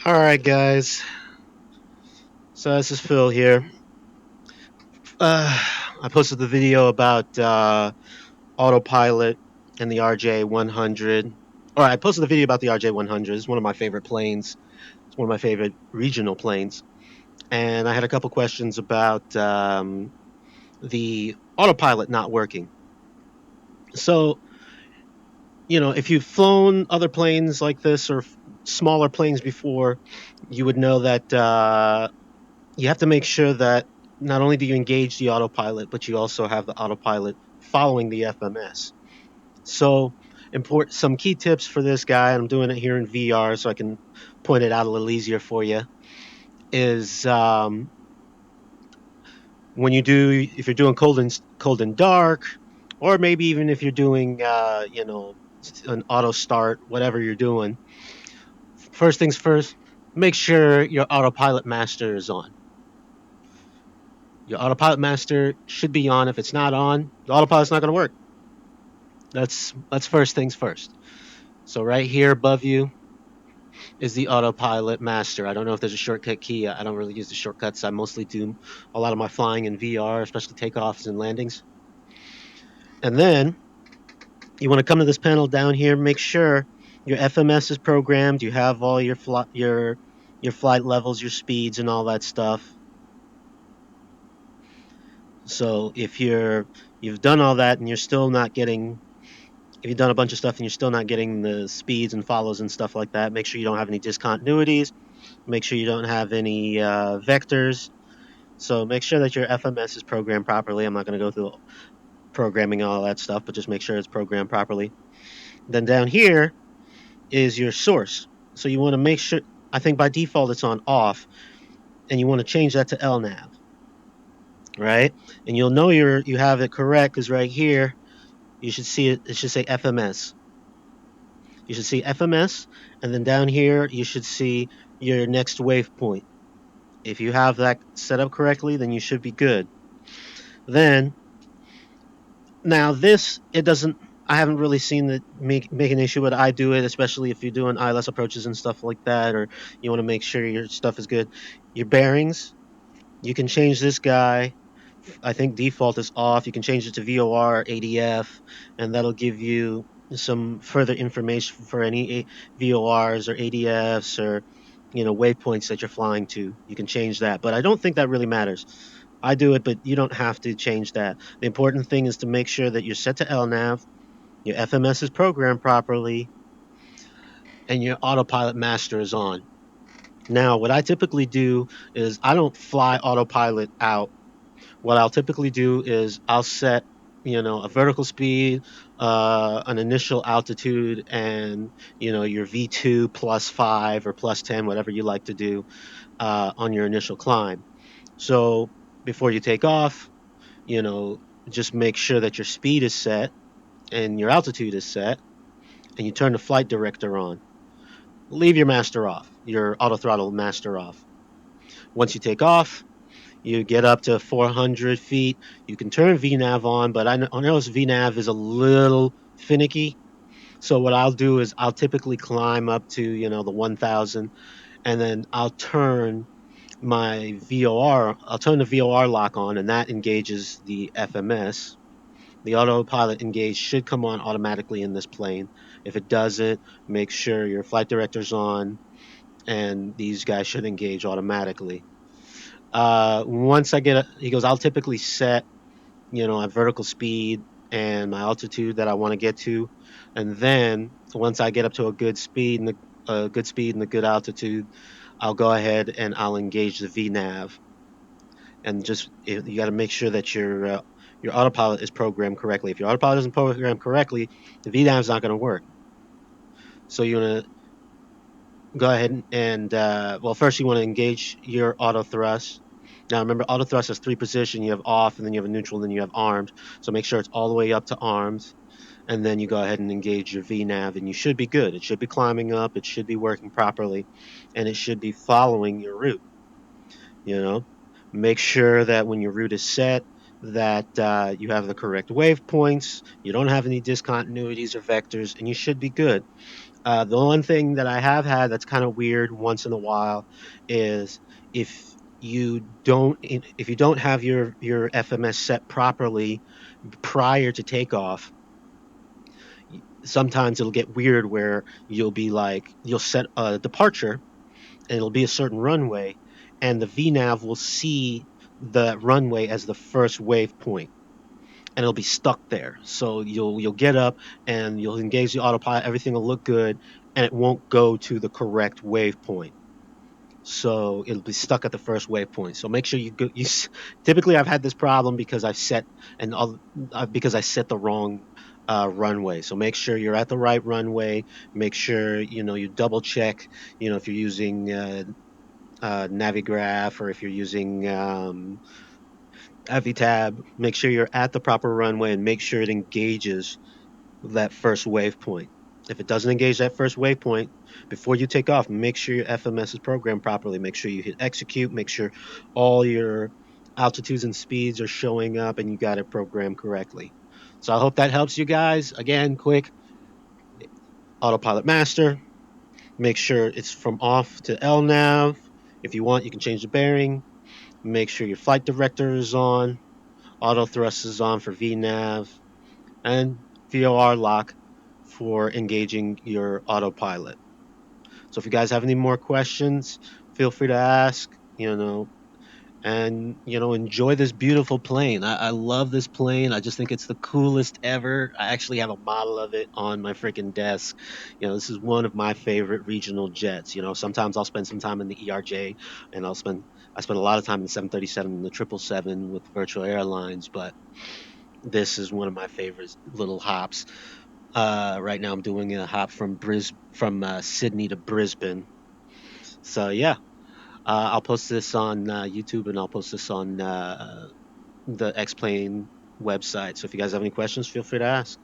Alright, guys. So this is Phil here. I posted the video about autopilot and the RJ100. Or I posted the video about the RJ100. It's one of my favorite planes. It's one of my favorite regional planes. And I had a couple questions about the autopilot not working. So, if you've flown other planes like this or smaller planes before, you would know that you have to make sure that not only do you engage the autopilot, but you also have the autopilot following the FMS. So, some key tips for this guy. I'm doing it here in VR, so I can point it out a little easier for you. Is when if you're doing cold and dark, or maybe even if you're doing, an auto start, whatever you're doing. First things first, make sure your autopilot master is on. Your autopilot master should be on. If it's not on, the autopilot's not going to work. That's first things first. So right here above you is the autopilot master. I don't know if there's a shortcut key. I don't really use the shortcuts. I mostly do a lot of my flying in VR, especially takeoffs and landings. And then you want to come to this panel down here. Make sure your FMS is programmed. You have all your flight levels, your speeds, and all that stuff. So if you've done all that and you're still not getting if you've done a bunch of stuff and you're still not getting the speeds and follows and stuff like that, make sure you don't have any discontinuities. Make sure you don't have any vectors. So make sure that your FMS is programmed properly. I'm not going to go through programming all that stuff, but just make sure it's programmed properly. Then down here is your source. So you want to make sure, I think by default it's on off, and you want to change that to LNAV, right? And you'll know you have it correct because right here you should see it should say FMS. You should see FMS, and then down here you should see your next waypoint. If you have that set up correctly, then you should be good. Then, now this, it doesn't, I haven't really seen it make an issue, but I do it, especially if you're doing ILS approaches and stuff like that, or you want to make sure your stuff is good. Your bearings, you can change this guy. I think default is off. You can change it to VOR or ADF, and that'll give you some further information for any VORs or ADFs or waypoints that you're flying to. You can change that, but I don't think that really matters. I do it, but you don't have to change that. The important thing is to make sure that you're set to LNAV, your FMS is programmed properly, and your autopilot master is on. Now, what I typically do is I don't fly autopilot out. What I'll typically do is I'll set, a vertical speed, an initial altitude, and your V2 +5 or +10, whatever you like to do on your initial climb. So before you take off, you know, just make sure that your speed is set and your altitude is set, and you turn the flight director on. Leave your master off, your auto throttle master off. Once you take off, you get up to 400 feet. You can turn VNAV on, but I notice VNAV is a little finicky. So what I'll do is I'll typically climb up to the 1,000, and then I'll turn my VOR. I'll turn the VOR lock on, and that engages the FMS. The autopilot engage should come on automatically in this plane. If it doesn't, make sure your flight director's on, and these guys should engage automatically. Once he goes, I'll typically set, a vertical speed and my altitude that I want to get to, and then once I get up to a good speed and a good altitude, I'll go ahead and I'll engage the VNAV, and just you got to make sure that your autopilot is programmed correctly. If your autopilot isn't programmed correctly, the VNAV is not going to work. So you want to go ahead and first you want to engage your auto thrust. Now remember, auto thrust has three positions. You have off, and then you have a neutral, and then you have armed. So make sure it's all the way up to armed, and then you go ahead and engage your VNAV, and you should be good. It should be climbing up. It should be working properly, and it should be following your route. Make sure that when your route is set, that you have the correct waypoints. You don't have any discontinuities or vectors, and you should be good. The one thing that I have had that's kind of weird once in a while is if if you don't have your FMS set properly prior to takeoff, sometimes it'll get weird where you'll set a departure and it'll be a certain runway, and the VNav will see the runway as the first waypoint, and it'll be stuck there. So you'll get up and you'll engage the autopilot, everything will look good, and it won't go to the correct waypoint. So it'll be stuck at the first waypoint. So make sure you go. Typically, I've had this problem because because I set the wrong runway. So make sure you're at the right runway. Make sure you double check. If you're using Navigraph or if you're using Avitab, make sure you're at the proper runway and make sure it engages that first waypoint. If it doesn't engage that first waypoint, before you take off, make sure your FMS is programmed properly. Make sure you hit execute. Make sure all your altitudes and speeds are showing up and you got it programmed correctly. So I hope that helps you guys. Again, quick autopilot master. Make sure it's from off to LNAV. If you want, you can change the bearing. Make sure your flight director is on. Auto thrust is on for VNAV. And VOR lock for engaging your autopilot. So if you guys have any more questions, feel free to ask, and enjoy this beautiful plane. I love this plane. I just think it's the coolest ever. I actually have a model of it on my freaking desk. This is one of my favorite regional jets. Sometimes I'll spend some time in the ERJ, and I spend a lot of time in the 737 and the 777 with virtual airlines, but this is one of my favorite little hops. Right now I'm doing a hop from Sydney to Brisbane. So yeah, I'll post this on YouTube and I'll post this on the Xplane website. So if you guys have any questions, feel free to ask.